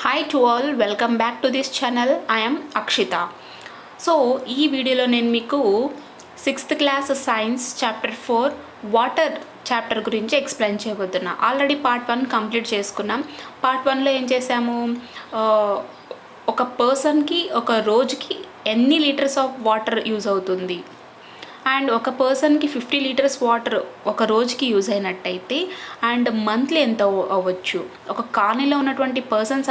Hi to all, welcome back to this channel. I am Akshita. So ఈ వీడియోలో నేను మీకు 6th class science chapter 4 water chapter గురించి explain చేయబోతున్నా. Already part 1 complete చేసుకున్నాం. Part 1లో ఏం చేసాము, ఒక పర్సన్కి ఒక రోజుకి ఎన్ని లీటర్స్ ఆఫ్ వాటర్ యూజ్ అవుతుంది అండ్ ఒక పర్సన్కి 50 లీటర్స్ వాటర్ ఒక రోజుకి యూజ్ అయినట్టయితే అండ్ మంత్లీ ఎంత అవ్వచ్చు, ఒక కాలనీలో ఉన్నటువంటి పర్సన్స్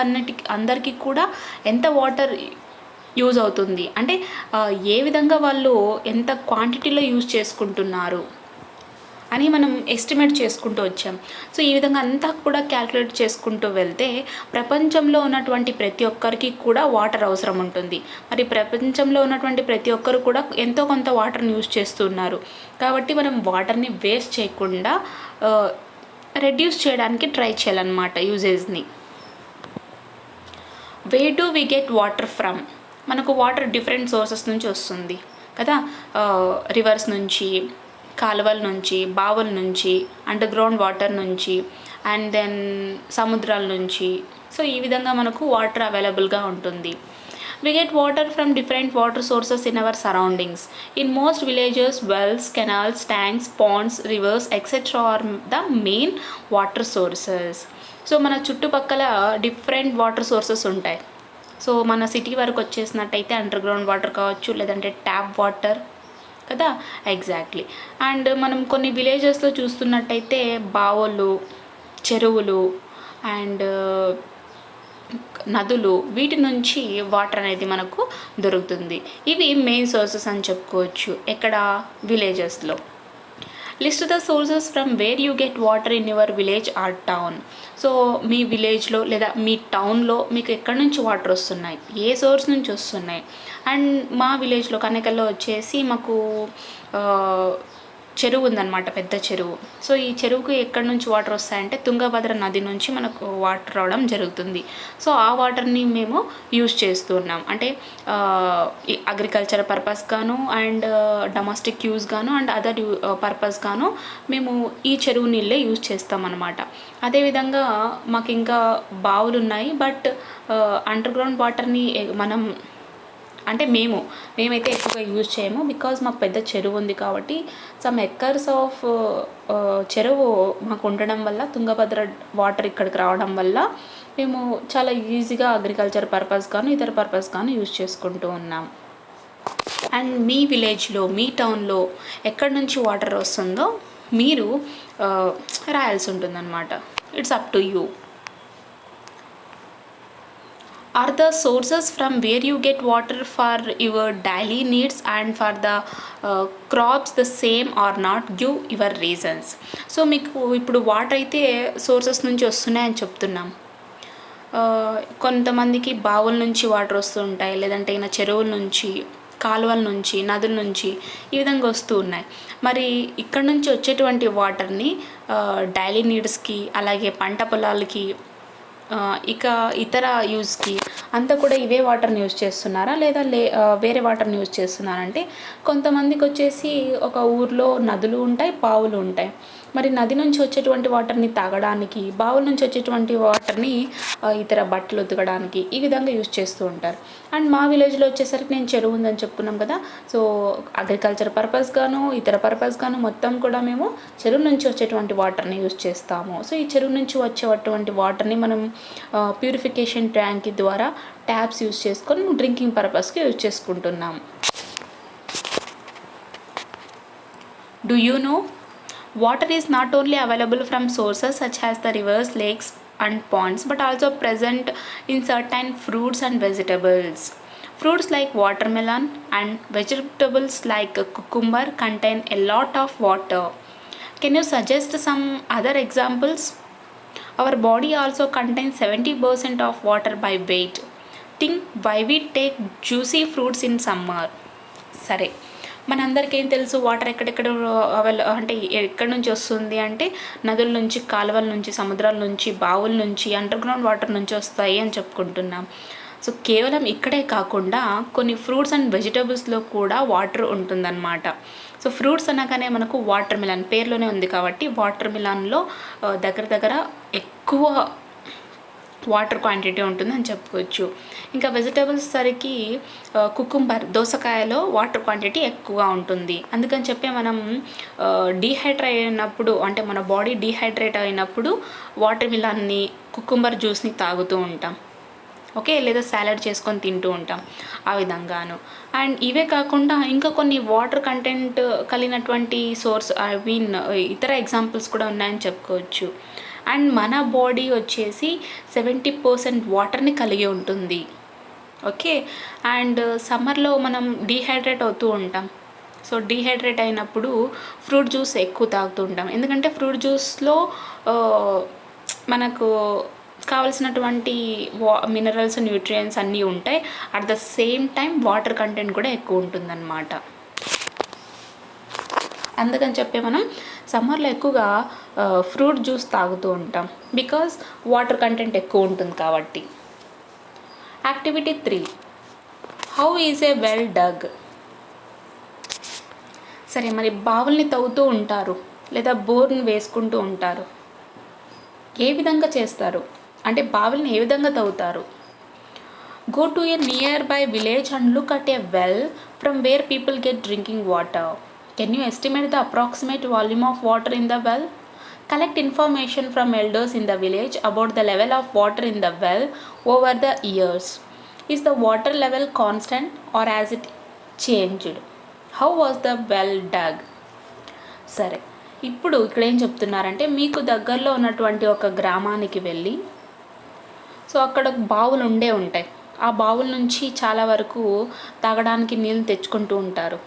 అందరికీ కూడా ఎంత వాటర్ యూజ్ అవుతుంది అంటే ఏ విధంగా వాళ్ళు ఎంత క్వాంటిటీలో యూజ్ చేసుకుంటున్నారు అని మనం ఎస్టిమేట్ చేసుకుంటూ వచ్చాం. సో ఈ విధంగా అంతా కూడా క్యాల్కులేట్ చేసుకుంటూ వెళ్తే ప్రపంచంలో ఉన్నటువంటి ప్రతి ఒక్కరికి కూడా వాటర్ అవసరం ఉంటుంది. మరి ప్రపంచంలో ఉన్నటువంటి ప్రతి ఒక్కరు కూడా ఎంతో కొంత వాటర్ని యూజ్ చేస్తున్నారు. కాబట్టి మనం వాటర్ని వేస్ట్ చేయకుండా రెడ్యూస్ చేయడానికి ట్రై చేయాలన్నమాట యూజేజ్ని. Where do we get water from? మనకు వాటర్ డిఫరెంట్ సోర్సెస్ నుంచి వస్తుంది కదా, రివర్స్ నుంచి, కాలువల నుంచి, బావుల నుంచి, అండర్ గ్రౌండ్ వాటర్ నుంచి, అండ్ దెన్ సముద్రాల నుంచి. సో ఈ విధంగా మనకు వాటర్ అవైలబుల్గా ఉంటుంది. We get water from different water sources in our surroundings. In most villages, wells, canals, tanks, ponds, rivers, etc. are the main water sources. So మన చుట్టుపక్కల డిఫరెంట్ వాటర్ సోర్సెస్ ఉంటాయి. సో మన city వరకు వచ్చేసినట్టయితే under ground water కావచ్చు, లేదంటే tap water కదా, exactly. And మనం కొన్ని విలేజెస్లో చూస్తున్నట్టయితే బావులు, చెరువులు అండ్ నదులు, వీటి నుంచి వాటర్ అనేది మనకు దొరుకుతుంది. ఇవి మెయిన్ సోర్సెస్ అని చెప్పుకోవచ్చు ఎక్కడ, విలేజెస్లో. List the sources from where you get water in your village or town. So మీ విలేజ్లో లేదా మీ టౌన్లో మీకు ఎక్కడి నుంచి వాటర్ వస్తున్నాయి, ఏ సోర్స్ నుంచి వస్తున్నాయి. అండ్ మా విలేజ్లో కనకల్లో వచ్చేసి మాకు చెరువు ఉందన్నమాట, పెద్ద చెరువు. సో ఈ చెరువుకు ఎక్కడి నుంచి వాటర్ వస్తాయంటే తుంగభద్ర నది నుంచి మనకు వాటర్ రావడం జరుగుతుంది. సో ఆ వాటర్ని మేము యూజ్ చేస్తున్నాం, అంటే అగ్రికల్చర్ పర్పస్ గాను అండ్ డొమెస్టిక్ యూజ్ గాను అండ్ అదర్ పర్పస్ గాను మేము ఈ చెరువు నీళ్ళే యూజ్ చేస్తామన్నమాట. అదేవిధంగా మాకు ఇంకా బావులు ఉన్నాయి, బట్ అండర్ గ్రౌండ్ వాటర్ని మనం అంటే మేమైతే ఎక్కువగా యూజ్ చేయము, బికాజ్ మాకు పెద్ద చెరువు ఉంది కాబట్టి. సమ్ ఎకర్స్ ఆఫ్ చెరువు మాకు ఉండడం వల్ల, తుంగభద్ర వాటర్ ఇక్కడికి రావడం వల్ల మేము చాలా ఈజీగా అగ్రికల్చర్ పర్పస్ కానీ ఇతర పర్పస్ కానీ యూజ్ చేసుకుంటూ ఉన్నాం. అండ్ మీ విలేజ్లో, మీ టౌన్లో ఎక్కడి నుంచి వాటర్ వస్తుందో మీరు రాయాల్సి ఉంటుందన్నమాట. It's up to you. Are the sources from where you get water for your daily needs and for the crops the same or not? Give your reasons. So మీకు ఇప్పుడు వాటర్ అయితే సోర్సెస్ నుంచి వస్తున్నాయని చెప్తున్నాం. కొంతమందికి బావుల నుంచి వాటర్ వస్తుంటాయి, లేదంటే ఈయన చెరువుల నుంచి, కాలువల నుంచి, నదుల నుంచి ఈ విధంగా వస్తూ ఉన్నాయి. మరి ఇక్కడ నుంచి వచ్చేటువంటి వాటర్ని డైలీ నీడ్స్కి, అలాగే పంట పొలాలకి, ఇక ఇతర యూజ్కి అంతా కూడా ఇవే వాటర్ని యూజ్ చేస్తున్నారా లేదా వేరే వాటర్ని యూజ్ చేస్తున్నారంటే, కొంతమందికి వచ్చేసి ఒక ఊర్లో నదులు ఉంటాయి, బావులు ఉంటాయి. మరి నది నుంచి వచ్చేటువంటి వాటర్ని తాగడానికి, బావుల నుంచి వచ్చేటువంటి వాటర్ని ఇతర బట్టలు ఉతకడానికి ఈ విధంగా యూజ్ చేస్తూ ఉంటారు. అండ్ మా విలేజ్లో వచ్చేసరికి నేను చెరువు ఉందని చెప్పుకున్నాం కదా, సో అగ్రికల్చర్ పర్పస్ గాను ఇతర పర్పస్ గాను మొత్తం కూడా మేము చెరువు నుంచి వచ్చేటువంటి వాటర్ని యూజ్ చేస్తాము. సో ఈ చెరువు నుంచి వచ్చేటువంటి వాటర్ని మనం ప్యూరిఫికేషన్ ట్యాంక్ ద్వారా ట్యాప్స్ యూజ్ చేసుకొని డ్రింకింగ్ పర్పస్కి యూజ్ చేసుకుంటున్నాము. Do you know? Water is not only available from sources such as the rivers, lakes and ponds, but also present in certain fruits and vegetables. Fruits like watermelon and vegetables like cucumber contain a lot of water. Can you suggest some other examples? Our body also contains 70% of water by weight. Think why we take juicy fruits in summer. సరే, మనందరికీ ఏం తెలుసు, water ఎక్కడెక్కడ అంటే ఎక్కడి నుంచి వస్తుంది అంటే నదుల నుంచి, కాలువల నుంచి, సముద్రాల నుంచి, బావుల నుంచి, అండర్ గ్రౌండ్ వాటర్ నుంచి వస్తాయి అని చెప్పుకుంటున్నాం. సో కేవలం ఇక్కడే కాకుండా కొన్ని ఫ్రూట్స్ అండ్ వెజిటబుల్స్లో కూడా వాటర్ ఉంటుందన్నమాట. సో ఫ్రూట్స్ అనగానే మనకు వాటర్ మిలన్ పేరులోనే ఉంది కాబట్టి వాటర్ మిలన్లో దగ్గర దగ్గర ఎక్కువ వాటర్ క్వాంటిటీ ఉంటుందని చెప్పుకోవచ్చు. ఇంకా వెజిటేబుల్స్ సరికి కుకుంబర్, దోసకాయలో వాటర్ క్వాంటిటీ ఎక్కువగా ఉంటుంది. అందుకని చెప్పి మనం డీహైడ్రేట్ అయినప్పుడు, అంటే మన బాడీ డీహైడ్రేట్ అయినప్పుడు వాటర్ మిలన్ని, కుకుంబర్ జ్యూస్ని తాగుతూ ఉంటాం. ఓకే, లేదా సాలడ్ చేసుకొని తింటూ ఉంటాం ఆ విధంగాను. అండ్ ఇవే కాకుండా ఇంకా కొన్ని వాటర్ కంటెంట్ కలిగినటువంటి సోర్స్, ఐ మీన్ ఇతర ఎగ్జాంపుల్స్ కూడా ఉన్నాయని చెప్పుకోవచ్చు. అండ్ మన బాడీ వచ్చేసి 70% వాటర్ని కలిగి ఉంటుంది. ఓకే, అండ్ సమ్మర్లో మనం డీహైడ్రేట్ అవుతూ ఉంటాం. సో డీహైడ్రేట్ అయినప్పుడు ఫ్రూట్ జ్యూస్ ఎక్కువ తాగుతూ ఉంటాం. ఎందుకంటే ఫ్రూట్ జ్యూస్లో మనకు కావలసినటువంటి మినరల్స్, న్యూట్రియంట్స్ అన్నీ ఉంటాయి. At the same time water content కూడా ఎక్కువ ఉంటుందన్నమాట. అందుకని చెప్పి మనం సమ్మర్లో ఎక్కువగా ఫ్రూట్ జ్యూస్ తాగుతూ ఉంటాం, బికాజ్ వాటర్ కంటెంట్ ఎక్కువ ఉంటుంది కాబట్టి. Activity 3, how is a well dug. సరే, మరి బావుల్ని తవ్వుతూ ఉంటారు లేదా బోర్ని వేసుకుంటూ ఉంటారు. ఏ విధంగా చేస్తారు అంటే బావుల్ని ఏ విధంగా తవ్వుతారు? Go to a nearby village and look at a well from where people get drinking water. Can you estimate the approximate volume of water in the well? Collect information from elders in the village about the level of water in the well over the years. Is the water level constant or has it changed? How was the well dug? సరే, ఇప్పుడు ఇక్కడ ఏం చెప్తున్నారంటే, మీకు దగ్గరలో ఉన్నటువంటి ఒక గ్రామానికి వెళ్ళి, సో అక్కడ బావులు ఉంటాయి. ఆ బావుల నుంచి చాలా వరకు తాగడానికి నీళ్ళు తెచ్చుకుంటూ ఉంటారు.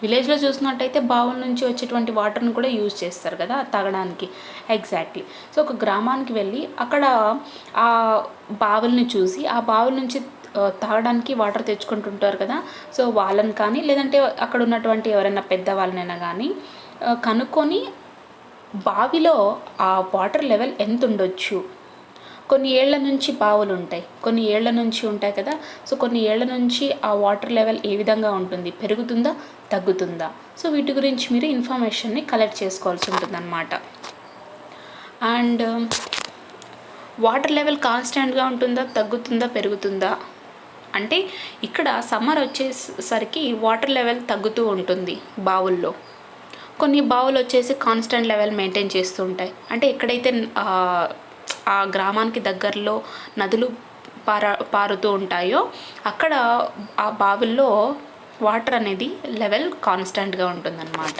విలేజ్లో చూసినట్టయితే బావుల నుంచి వచ్చేటువంటి వాటర్ని కూడా యూజ్ చేస్తారు కదా తాగడానికి. ఎగ్జాక్ట్లీ. సో ఒక గ్రామానికి వెళ్ళి అక్కడ ఆ బావుల్ని చూసి, ఆ బావుల నుంచి తాగడానికి వాటర్ తెచ్చుకుంటుంటారు కదా. సో వాళ్ళని కానీ, లేదంటే అక్కడ ఉన్నటువంటి ఎవరైనా పెద్దవాళ్ళనైనా కానీ కనుక్కొని బావిలో ఆ వాటర్ లెవెల్ ఎంత ఉండొచ్చు. కొన్ని ఏళ్ల నుంచి బావులు ఉంటాయి, కొన్ని ఏళ్ల నుంచి ఉంటాయి కదా. సో కొన్ని ఏళ్ల నుంచి ఆ వాటర్ లెవెల్ ఏ విధంగా ఉంటుంది, పెరుగుతుందా తగ్గుతుందా. సో వీటి గురించి మీరు ఇన్ఫర్మేషన్ని కలెక్ట్ చేసుకోవాల్సి ఉంటుందన్నమాట. అండ్ వాటర్ లెవెల్ కాన్స్టెంట్గా ఉంటుందా, తగ్గుతుందా, పెరుగుతుందా అంటే ఇక్కడ సమ్మర్ వచ్చేసరికి వాటర్ లెవెల్ తగ్గుతూ ఉంటుంది బావుల్లో. కొన్ని బావులు వచ్చేసి కాన్స్టెంట్ లెవెల్ మెయింటైన్ చేస్తూ ఉంటాయి. అంటే ఎక్కడైతే ఆ గ్రామానికి దగ్గరలో నదులు పారుతూ ఉంటాయో అక్కడ ఆ బావుల్లో వాటర్ అనేది లెవెల్ కాన్స్టెంట్గా ఉంటుందన్నమాట.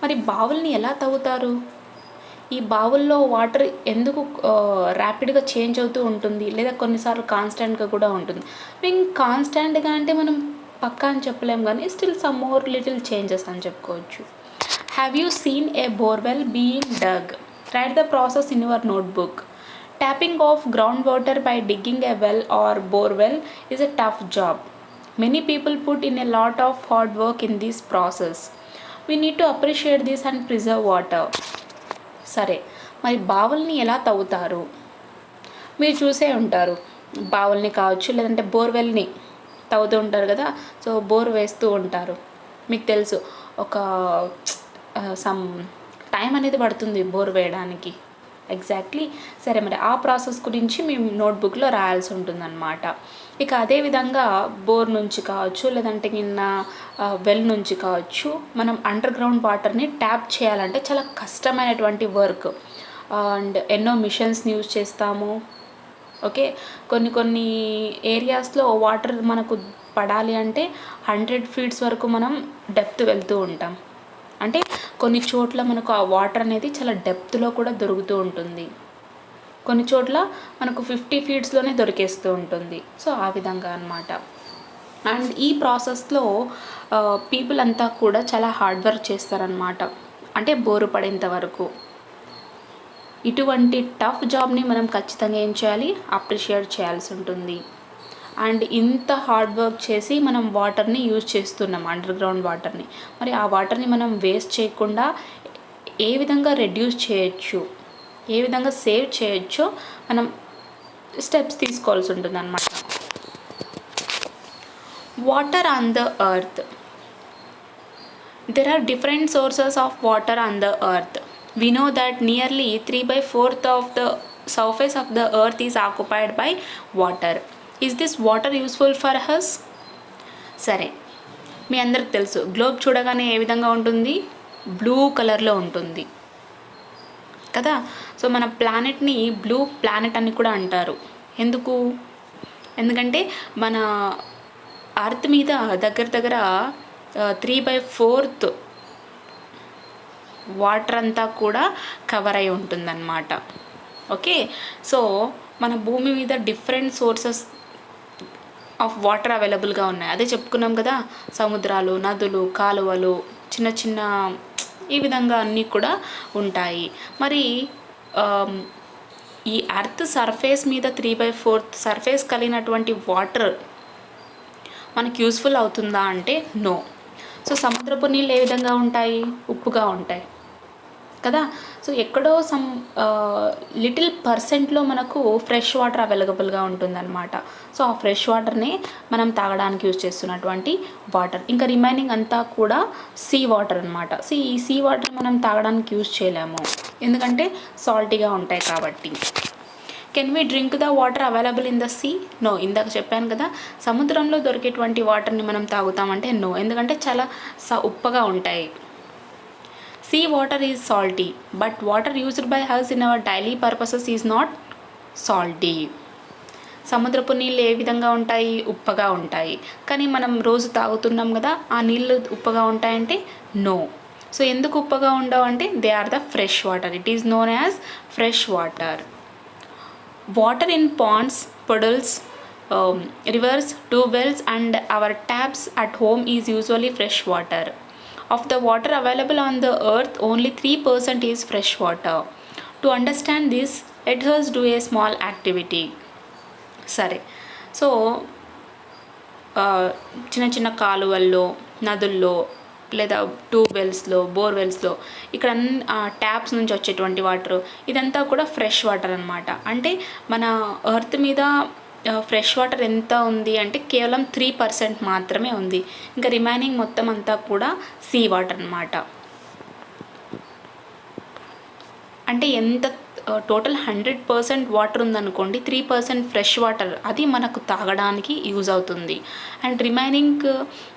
మరి బావుల్ని ఎలా తవ్వుతారు? ఈ బావుల్లో వాటర్ ఎందుకు ర్యాపిడ్గా చేంజ్ అవుతూ ఉంటుంది, లేదా కొన్నిసార్లు కాన్స్టెంట్గా కూడా ఉంటుంది. మేము కాన్స్టెంట్గా అంటే మనం పక్కా అని చెప్పలేము, కానీ still some more little changes అని చెప్పుకోవచ్చు. Have you seen a borewell being dug? Write the process in your notebook. Tapping off groundwater by digging a well or borewell is a tough job. Many people put in a lot of hard work in this process. We need to appreciate this and preserve water. సరే, మరి బావుల్ని ఎలా తవ్వుతారు? మీరు చూసే ఉంటారు, బావుల్ని కావచ్చు, లేదంటే బోర్వెల్ని తవ్వుతూ ఉంటారు కదా. సో బోర్ వేస్తూ ఉంటారు. మీకు తెలుసు ఒక సమ్ టైం అనేది పడుతుంది బోర్ వేయడానికి. ఎగ్జాక్ట్లీ. సరే, మరి ఆ ప్రాసెస్ గురించి మేము నోట్బుక్లో రాయాల్సి ఉంటుందన్నమాట. ఇక అదేవిధంగా బోర్ నుంచి కావచ్చు, లేదంటే వెల్ నుంచి కావచ్చు, మనం అండర్ గ్రౌండ్ వాటర్ని ట్యాప్ చేయాలంటే చాలా కష్టమైనటువంటి వర్క్. అండ్ ఎన్నో మిషన్స్ని యూజ్ చేస్తాము. ఓకే, కొన్ని ఏరియాస్లో వాటర్ మనకు పడాలి అంటే 100 feet వరకు మనం డెప్త్ వెళ్తూ ఉంటాం. అంటే కొన్ని చోట్ల మనకు ఆ వాటర్ అనేది చాలా డెప్త్లో కూడా దొరుకుతూ ఉంటుంది, కొన్ని చోట్ల మనకు 50 feet దొరికేస్తూ ఉంటుంది. సో ఆ విధంగా అన్నమాట. అండ్ ఈ ప్రాసెస్లో పీపుల్ అంతా కూడా చాలా హార్డ్ వర్క్ చేస్తారనమాట, అంటే బోరు పడేంత వరకు. ఇటువంటి టఫ్ జాబ్ని మనం ఖచ్చితంగా ఏం చేయాలి, అప్రిషియేట్ చేయాల్సి ఉంటుంది. అండ్ ఇంత హార్డ్ వర్క్ చేసి మనం వాటర్ని యూజ్ చేస్తున్నాం, అండర్ గ్రౌండ్ వాటర్ని. మరి ఆ వాటర్ని మనం వేస్ట్ చేయకుండా ఏ విధంగా రెడ్యూస్ చేయొచ్చు, ఏ విధంగా సేవ్ చేయొచ్చో మనం స్టెప్స్ తీసుకోవాల్సి ఉంటుంది అన్నమాట. Water on the earth. There are different sources of water on the earth. We know that nearly 3/4 of the surface of the earth is occupied by water. Is this water useful for us? సరే, మీ అందరికి తెలుసు globe చూడగానే ఏ విధంగా ఉంటుంది, blue కలర్లో ఉంటుంది కదా. So మన ప్లానెట్ని బ్లూ ప్లానెట్ అని కూడా అంటారు. ఎందుకంటే మన అర్త్ మీద దగ్గర 3/4 వాటర్ అంతా కూడా కవర్ అయి ఉంటుందన్నమాట. ఓకే, సో మన భూమి మీద డిఫరెంట్ సోర్సెస్ ఆఫ్ వాటర్ అవైలబుల్గా ఉన్నాయి. అదే చెప్పుకున్నాం కదా, సముద్రాలు, నదులు, కాలువలు, చిన్న చిన్న ఈ విధంగా అన్నీ కూడా ఉంటాయి. మరి ఈ అర్త్ సర్ఫేస్ మీద 3/4 సర్ఫేస్ కలిగినటువంటి వాటర్ మనకు యూస్ఫుల్ అవుతుందా అంటే నో. సో సముద్రపు నీళ్ళు ఏ విధంగా ఉంటాయి, ఉప్పుగా ఉంటాయి కదా. సో ఎక్కడో లిటిల్ పర్సెంట్లో మనకు ఫ్రెష్ వాటర్ అవైలబుల్గా ఉంటుందన్నమాట. సో ఆ ఫ్రెష్ వాటర్ని మనం తాగడానికి యూజ్ చేస్తున్నటువంటి వాటర్. ఇంకా రిమైనింగ్ అంతా కూడా సీ వాటర్ అనమాట. సో ఈ సీ వాటర్ మనం తాగడానికి యూజ్ చేయలేము, ఎందుకంటే సాల్టీగా ఉంటాయి కాబట్టి. Can we drink the water available in the sea? No. ఇందాక చెప్పాను కదా, సముద్రంలో దొరికేటువంటి వాటర్ని మనం తాగుతామంటే నో, ఎందుకంటే చాలా ఉప్పగా ఉంటాయి. Sea water is salty, but water used by us in our daily purposes is not salty. సముద్రపు నీళ్ళు ఏ విధంగా ఉంటాయి, ఉప్పగా ఉంటాయి. కానీ మనం రోజు తాగుతున్నాం కదా, ఆ నీళ్ళు ఉప్పగా ఉంటాయంటే నో. సో ఎందుకు ఉప్పగా ఉండవు అంటే they are the fresh water. It is known as fresh water. Water in ponds, puddles, rivers, tube wells and our taps at home is usually fresh water. Of the water available on the earth, only 3% is fresh water. To understand this, let us do a small activity. సరే, so చిన్న చిన్న కాలువల్లో, నదుల్లో లేదా ట్యూబ్వెల్స్లో, బోర్వెల్స్లో ఇక్కడ taps నుంచి వచ్చేటువంటి water ఇదంతా కూడా ఫ్రెష్ వాటర్ అనమాట. అంటే మన ఎర్త్ మీద ఫ్రెష్ వాటర్ ఎంత ఉంది అంటే కేవలం 3% మాత్రమే ఉంది. ఇంకా రిమైనింగ్ మొత్తం అంతా కూడా సీ వాటర్ అనమాట. అంటే ఎంత టోటల్ 100% వాటర్ ఉందనుకోండి, 3% ఫ్రెష్ వాటర్ అది మనకు తాగడానికి యూజ్ అవుతుంది. అండ్ రిమైనింగ్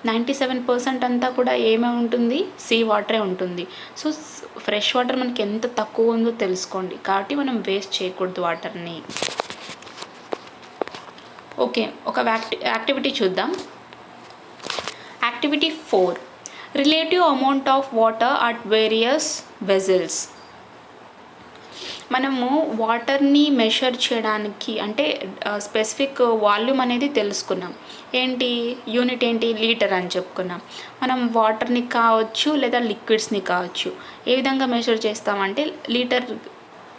97% అంతా కూడా ఏమే ఉంటుంది, సీ వాటరే ఉంటుంది. సో ఫ్రెష్ వాటర్ మనకి ఎంత తక్కువ ఉందో తెలుసుకోండి, కాబట్టి మనం వేస్ట్ చేయకూడదు వాటర్ని. ఓకే, ఒక యాక్టివిటీ చూద్దాం. Activity 4, relative amount of water at various vessels. మనము వాటర్ని మెషర్ చేయడానికి అంటే స్పెసిఫిక్ వాల్యూమ్ అనేది తెలుసుకున్నాం. ఏంటి యూనిట్ ఏంటి, లీటర్ అని చెప్పుకున్నాం. మనం వాటర్ని కావచ్చు లేదా లిక్విడ్స్ని కావచ్చు ఏ విధంగా మెషర్ చేస్తామంటే లీటర్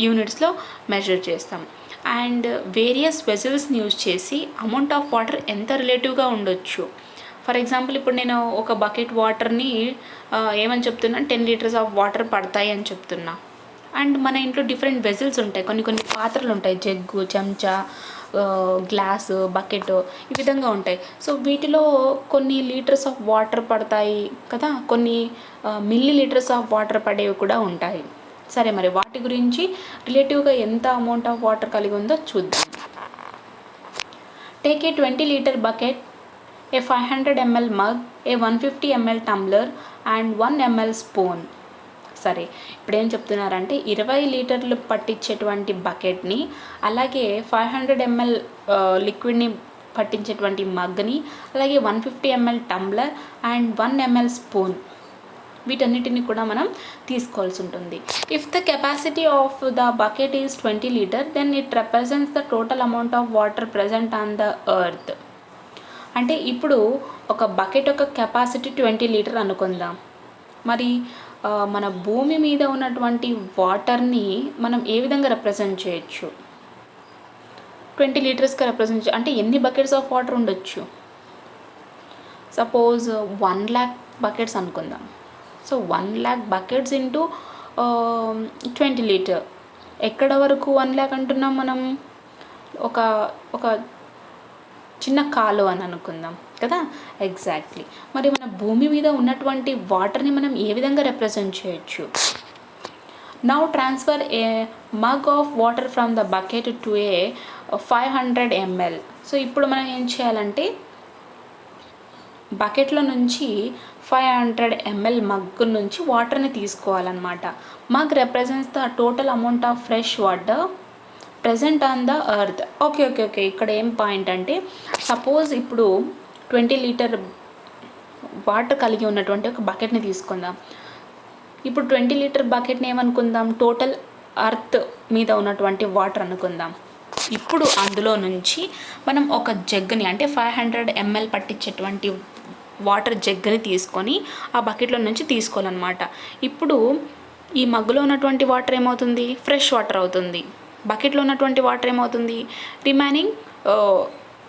యూనిట్స్లో మెజర్ చేస్తాం. అండ్ వేరియస్ వెజల్స్ని యూజ్ చేసి అమౌంట్ ఆఫ్ వాటర్ ఎంత రిలేటివ్గా ఉండొచ్చు. ఫర్ ఎగ్జాంపుల్, ఇప్పుడు నేను ఒక బకెట్ వాటర్ని ఏమని చెప్తున్నా, 10 లీటర్స్ ఆఫ్ వాటర్ పడతాయి అని చెప్తున్నా. అండ్ మన ఇంట్లో డిఫరెంట్ వెజల్స్ ఉంటాయి, కొన్ని పాత్రలు ఉంటాయి, జగ్గు, చెంచా, గ్లాసు, బకెట్ ఈ విధంగా ఉంటాయి. సో వీటిలో కొన్ని లీటర్స్ ఆఫ్ వాటర్ పడతాయి కదా, కొన్ని మిల్లీ లీటర్స్ ఆఫ్ వాటర్ పడేవి కూడా ఉంటాయి. సరే, మరి వాటి గురించి రిలేటివ్గా ఎంత అమౌంట్ ఆఫ్ వాటర్ కలిగి ఉందో చూద్దాం. Take a 20 litre bucket, A 500 ml mug, A 150 ml tumbler and 1 ml spoon. సరే, ఇప్పుడు ఏం చెప్తున్నారంటే 20 లీటర్లు పట్టించేటువంటి బకెట్ని, అలాగే 500 ml లిక్విడ్ని పట్టించేటువంటి మగ్ని, అలాగే 150 ml tumbler and 1 ml spoon, వీటన్నిటిని కూడా మనం తీసుకోవాల్సి ఉంటుంది. If the capacity of the bucket is 20 litre, then it represents the total amount of water present on the earth. అంటే ఇప్పుడు ఒక బకెట్ యొక్క కెపాసిటీ 20 లీటర్ అనుకుందాం. మరి మన భూమి మీద ఉన్నటువంటి వాటర్ని మనం ఏ విధంగా రిప్రజెంట్ చేయొచ్చు, 20 లీటర్స్గా రిప్రజెంట్ అంటే ఎన్ని బకెట్స్ ఆఫ్ వాటర్ ఉండొచ్చు. సపోజ్ 1 lakh బకెట్స్ అనుకుందాం. So 1 lakh buckets into 20 litre. ఎక్కడ వరకు 1 lakh అంటున్నాం మనం, ఒక చిన్న కాలువ అని అనుకుందాం కదా. ఎగ్జాక్ట్లీ. మరి మన భూమి మీద ఉన్నటువంటి వాటర్ని మనం ఏ విధంగా రిప్రజెంట్ చేయొచ్చు Now transfer a mug of water from the bucket to a 500 ml. So ఇప్పుడు మనం ఏం చేయాలంటే బకెట్లో నుంచి 500 ml మగ్ నుంచి వాటర్ని తీసుకోవాలన్నమాట. Mug represents the total amount of fresh water present on the earth. Okay ఇక్కడ ఏం పాయింట్ అంటే సపోజ్ ఇప్పుడు 20 లీటర్ వాటర్ కలిగి ఉన్నటువంటి ఒక బకెట్ని తీసుకుందాం. ఇప్పుడు 20 లీటర్ బకెట్ని ఏమనుకుందాం, టోటల్ అర్త్ మీద ఉన్నటువంటి వాటర్ అనుకుందాం. ఇప్పుడు అందులో నుంచి మనం ఒక జగ్గుని అంటే 500 ml పట్టించేటువంటి వాటర్ జగ్గుని తీసుకొని ఆ బకెట్లో నుంచి తీసుకోవాలన్నమాట. ఇప్పుడు ఈ మగ్గులో ఉన్నటువంటి వాటర్ ఏమవుతుంది, ఫ్రెష్ వాటర్ అవుతుంది. బకెట్లో ఉన్నటువంటి వాటర్ ఏమవుతుంది, రిమైనింగ్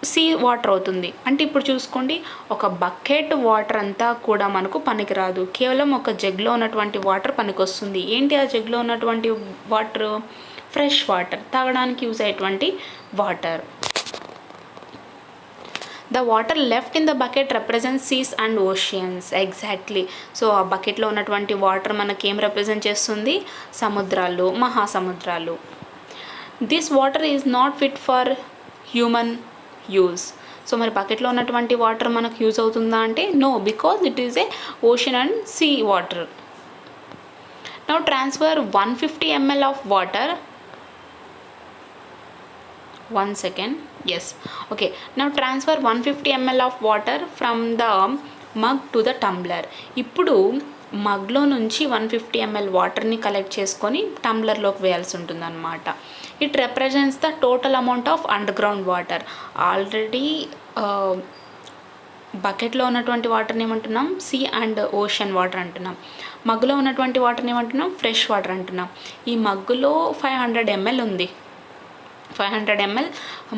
సీ వాటర్ అవుతుంది. అంటే ఇప్పుడు చూసుకోండి, ఒక బకెట్ వాటర్ అంతా కూడా మనకు పనికిరాదు, కేవలం ఒక జగ్లో ఉన్నటువంటి వాటర్ పనికొస్తుంది. ఏంటి ఆ జగ్లో ఉన్నటువంటి వాటర్, ఫ్రెష్ వాటర్, తాగడానికి యూజ్ అయ్యేటువంటి water. The water left in the bucket represent seas and oceans. Exactly. So ఆ బకెట్లో ఉన్నటువంటి వాటర్ మనకి ఏం రిప్రజెంట్ చేస్తుంది, సముద్రాలు, మహాసముద్రాలు. This water is not fit for human use. So మరి బకెట్లో ఉన్నటువంటి వాటర్ మనకు యూజ్ అవుతుందా అంటే no, because it is a ocean and sea water. Now transfer 150 ml of water. 1 second. Yes. Okay. Now transfer 150 ml of water from the mug to the tumbler. ఇప్పుడు మగ్లో నుంచి 150 ml వాటర్ని collect చేసుకొని టంబ్లర్లోకి వేయాల్సి ఉంటుందన్నమాట. It represents the total amount of under ground water. Already బకెట్లో ఉన్నటువంటి వాటర్ని ఏమంటున్నాం, సీ అండ్ ఓషన్ వాటర్ అంటున్నాం. మగ్గులో ఉన్నటువంటి వాటర్ని ఏమంటున్నాం, ఫ్రెష్ వాటర్ అంటున్నాం. ఈ మగ్గులో 500 ml ఉంది. 500 ml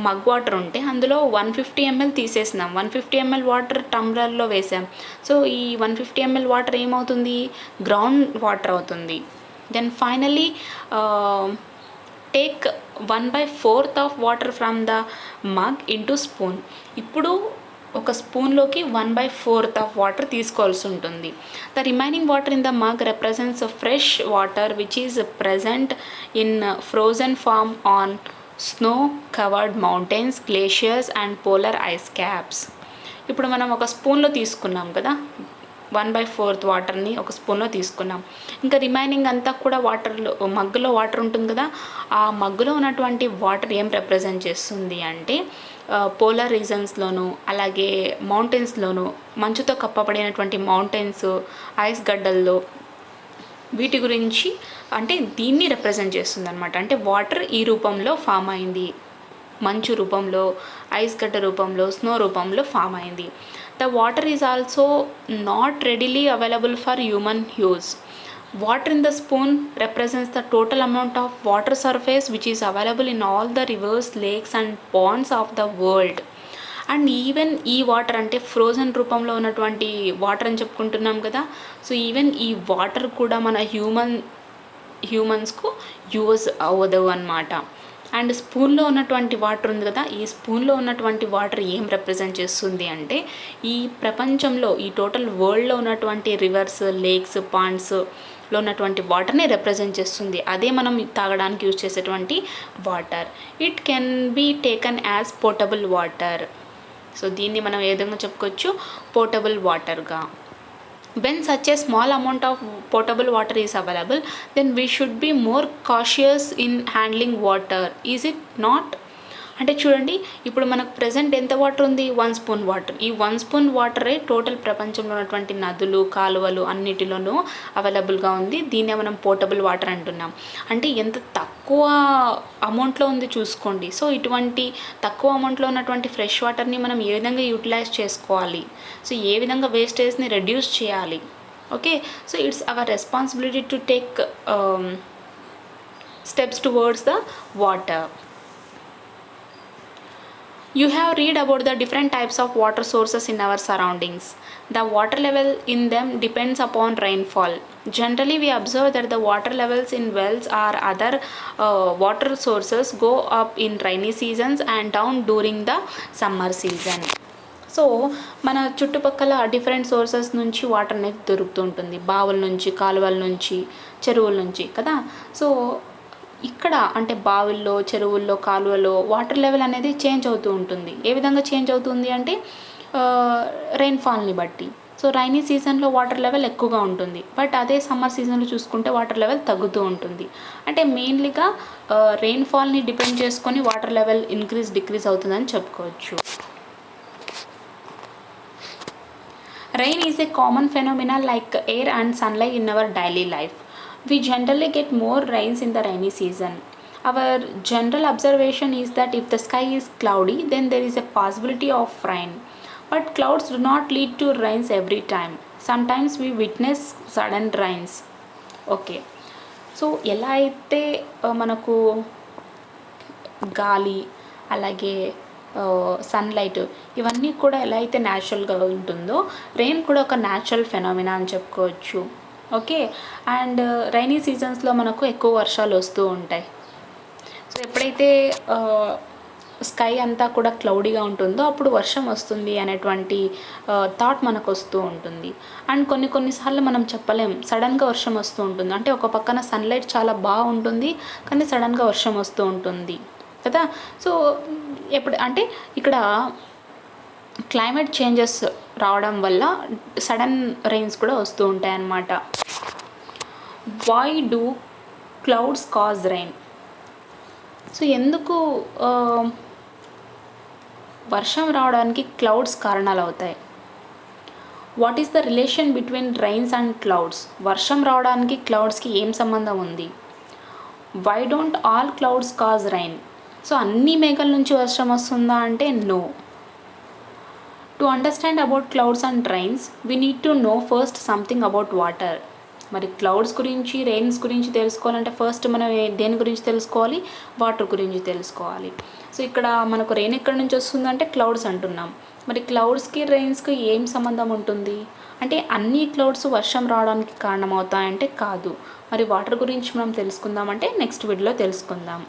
మగ్ వాటర్ ఉంటే అందులో 150 ml తీసేసినాం. 150 ml వాటర్ టంబ్లర్లో వేసాం. సో ఈ 150 ml వాటర్ ఏమవుతుంది, గ్రౌండ్ వాటర్ అవుతుంది. Then finally take 1/4 of water from the mug into spoon. ఇప్పుడు ఒక స్పూన్లోకి 1/4 ఆఫ్ వాటర్ తీసుకోవాల్సి ఉంటుంది. The remaining water in the mug represents fresh water which is present in frozen form on snow covered mountains, glaciers and polar ice caps. ఇప్పుడు మనం ఒక స్పూన్లో తీసుకున్నాం కదా, 1/4 వాటర్ని ఒక స్పూన్లో తీసుకున్నాం. ఇంకా రిమైనింగ్ అంతా కూడా వాటర్లో, మగ్గులో వాటర్ ఉంటుంది కదా, ఆ మగ్గులో ఉన్నటువంటి వాటర్ ఏం రిప్రజెంట్ చేస్తుంది అంటే పోలార్ రీజన్స్లోను, అలాగే మౌంటైన్స్లోను, మంచుతో కప్పబడినటువంటి మౌంటైన్స్, ఐస్ గడ్డల్లో, వీటి గురించి అంటే దీన్ని రిప్రజెంట్ చేస్తుంది అనమాట. అంటే వాటర్ ఈ రూపంలో ఫామ్ అయింది, మంచు రూపంలో, ఐస్ గడ్డ రూపంలో, స్నో రూపంలో ఫామ్ అయింది. The water is also not readily available for human use. Water in the spoon represents the total amount of water surface which is available in all the rivers, lakes and ponds of the world. And even ఈ water అంటే frozen రూపంలో ఉన్నటువంటి water అని చెప్పుకుంటున్నాం కదా, so even ఈ water కూడా మన హ్యూమన్స్కు యూజ్ అవ్వదు అన్నమాట. అండ్ స్పూన్లో ఉన్నటువంటి వాటర్ ఉంది కదా, ఈ స్పూన్లో ఉన్నటువంటి వాటర్ ఏం రిప్రజెంట్ చేస్తుంది అంటే ఈ ప్రపంచంలో, ఈ టోటల్ వరల్డ్లో ఉన్నటువంటి రివర్స్, లేక్స్, పాండ్స్లో ఉన్నటువంటి వాటర్ని రిప్రజెంట్ చేస్తుంది. అదే మనం తాగడానికి యూజ్ చేసేటువంటి water. It can be taken as portable water. So దీన్ని మనం ఏ విధంగా చెప్పుకోవచ్చు, పోర్టబుల్ వాటర్గా. when such a small amount of potable water is available, then we should be more cautious in handling water, is it not? అంటే చూడండి, ఇప్పుడు మనకు ప్రజెంట్ ఎంత వాటర్ ఉంది, 1 స్పూన్ వాటర్. ఈ 1 స్పూన్ వాటరే టోటల్ ప్రపంచంలో ఉన్నటువంటి నదులు, కాలువలు అన్నిటిలోనూ అవైలబుల్గా ఉంది. దీన్నే మనం పోర్టబుల్ వాటర్ అంటున్నాం. అంటే ఎంత తక్కువ అమౌంట్లో ఉంది చూసుకోండి. సో ఇటువంటి తక్కువ అమౌంట్లో ఉన్నటువంటి ఫ్రెష్ వాటర్ని మనం ఏ విధంగా యూటిలైజ్ చేసుకోవాలి, సో ఏ విధంగా వేస్టేజ్ని రెడ్యూస్ చేయాలి. Okay, so it's our responsibility to take steps towards the water. You have read about the different types of water sources in our surroundings. The water level in them depends upon rainfall. Generally, we observe that the water levels in wells or other water sources go up in rainy seasons and down during the summer season. So so మన చుట్టుపక్కల different sources నుంచి water అనేది దొరుకుతూ ఉంటుంది. బావుల నుంచి, కాలువల నుంచి, చెరువుల నుంచి కదా. సో ఇక్కడ అంటే బావుల్లో, చెరువుల్లో, కాలువలో వాటర్ లెవెల్ అనేది చేంజ్ అవుతూ ఉంటుంది. ఏ విధంగా చేంజ్ అవుతుంది అంటే రెయిన్ఫాల్ని బట్టి. సో రైనీ సీజన్లో వాటర్ లెవెల్ ఎక్కువగా ఉంటుంది, బట్ అదే సమ్మర్ సీజన్లో చూసుకుంటే వాటర్ లెవెల్ తగ్గుతూ ఉంటుంది. అంటే మెయిన్లీగా రెయిన్ఫాల్ని డిపెండ్ చేసుకొని వాటర్ లెవెల్ డిక్రీజ్ అవుతుందని చెప్పుకోవచ్చు. Rain is a common phenomenon like air and sunlight in our daily life. We generally get more rains in the rainy season. Our general observation is that if the sky is cloudy, then there is a possibility of rain. But clouds do not lead to rains every time. Sometimes we witness sudden rains. Okay. So ఎలా అయితే మనకు గాలి అలాగే sunlight ఇవన్నీ కూడా ఎలా అయితే న్యాచురల్గా ఉంటుందో, రెయిన్ కూడా ఒక న్యాచురల్ ఫెనామినా అని చెప్పుకోవచ్చు. ఓకే. అండ్ రైనీ సీజన్స్లో మనకు ఎక్కువ వర్షాలు వస్తూ ఉంటాయి. సో ఎప్పుడైతే స్కై అంతా కూడా క్లౌడీగా ఉంటుందో అప్పుడు వర్షం వస్తుంది అనేటువంటి థాట్ మనకు వస్తూ ఉంటుంది. అండ్ కొన్నిసార్లు మనం చెప్పలేం, సడన్గా వర్షం వస్తూ ఉంటుంది. అంటే ఒక పక్కన సన్లైట్ చాలా బాగుంటుంది, కానీ సడన్గా వర్షం వస్తూ ఉంటుంది కదా. సో ఎప్పుడు అంటే ఇక్కడ క్లైమేట్ చేంజెస్ రావడం వల్ల సడన్ రెయిన్స్ కూడా వస్తూ ఉంటాయి అన్నమాట. Why do clouds cause rain? So ఎందుకు వర్షం రావడానికి క్లౌడ్స్ కారణాలు అవుతాయి? What is the relation between rains and clouds? వర్షం రావడానికి క్లౌడ్స్కి ఏం సంబంధం ఉంది? Why don't all clouds cause rain? So అన్ని మేఘాల నుంచి వర్షం వస్తుందా అంటే no. To understand about clouds and rains we need to know first something about water. మరి క్లౌడ్స్ గురించి, రెయిన్స్ గురించి తెలుసుకోవాలంటే ఫస్ట్ మనం దేని గురించి తెలుసుకోవాలి? వాటర్ గురించి తెలుసుకోవాలి. సో ఇక్కడ మనకు రెయిన్ ఎక్కడి నుంచి వస్తుందంటే క్లౌడ్స్ అంటున్నాం. మరి క్లౌడ్స్కి రెయిన్స్కి ఏం సంబంధం ఉంటుంది అంటే అన్ని క్లౌడ్స్ వర్షం రావడానికి కారణమవుతాయంటే కాదు. మరి వాటర్ గురించి మనం తెలుసుకుందామంటే నెక్స్ట్ వీడియోలో తెలుసుకుందాం.